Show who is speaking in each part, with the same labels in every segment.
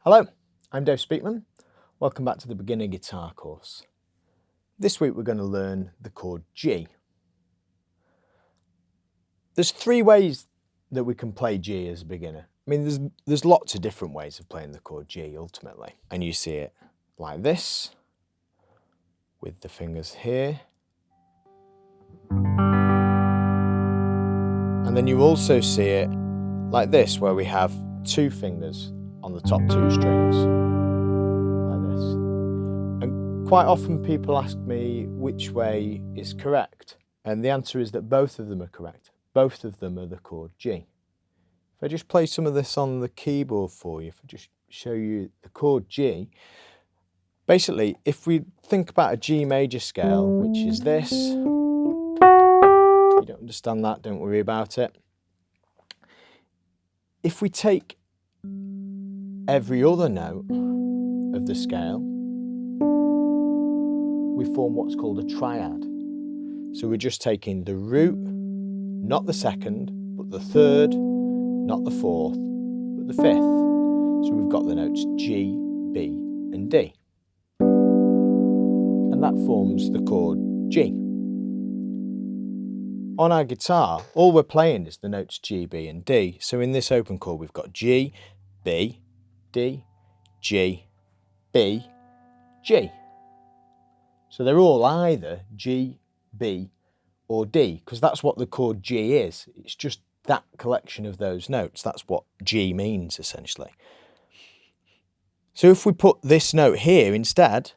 Speaker 1: Hello, I'm Dave Speakman. Welcome back to the beginner guitar course. This week we're going to learn the chord G. There's three ways that we can play G as a beginner. I mean, there's lots of different ways of playing the chord G ultimately. And you see it like this, with the fingers here. And then you also see it like this, where we have two fingers on the top two strings, like this. And quite often people ask me which way is correct. And the answer is that both of them are correct. Both of them are the chord G. If I just play some of this on the keyboard for you, if I just show you the chord G, basically, if we think about a G major scale, which is this, if you don't understand that, don't worry about it. If we take every other note of the scale, we form what's called a triad. So we're just taking the root, not the second, but the third, not the fourth, but the fifth. So we've got the notes G, B, and D. And that forms the chord G. On our guitar, all we're playing is the notes G, B, and D. So in this open chord, we've got G, B, D, G, B, G. So they're all either G, B, or D, because that's what the chord G is. It's just that collection of those notes. That's what G means, essentially. So if we put this note here instead,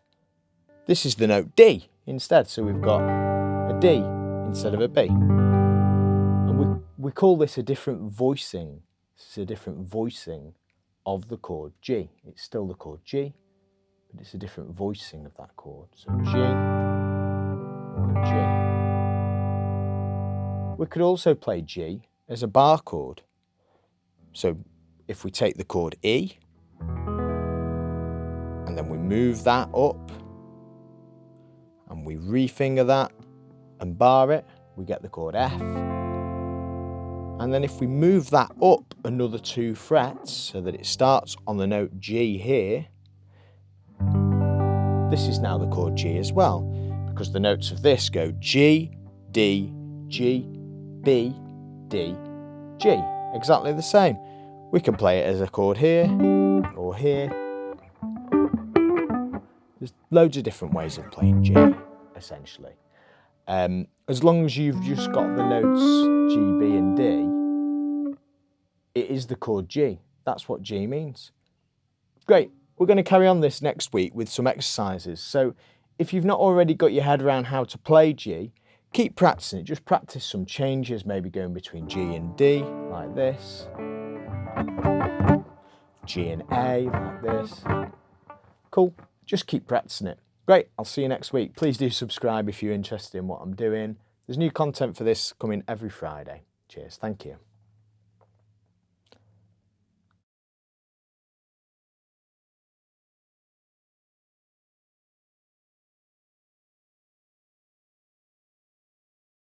Speaker 1: this is the note D instead. So we've got a D instead of a B. And we call this a different voicing. This is a different voicing of the chord G. It's still the chord G, but it's a different voicing of that chord. So G or G. We could also play G as a bar chord. So if we take the chord E, and then we move that up, and we refinger that and bar it, we get the chord F. And then if we move that up another 2 frets so that it starts on the note G here, this is now the chord G as well, because the notes of this go G, D, G, B, D, G. Exactly the same. We can play it as a chord here or here. There's loads of different ways of playing G, essentially. As long as you've just got the notes G, B, and D, it is the chord G. That's what G means. Great. We're going to carry on this next week with some exercises. So if you've not already got your head around how to play G, keep practicing it. Just practice some changes, maybe going between G and D, like this. G and A, like this. Cool. Just keep practicing it. Great. I'll see you next week. Please do subscribe if you're interested in what I'm doing. There's new content for this coming every Friday. Cheers. Thank you.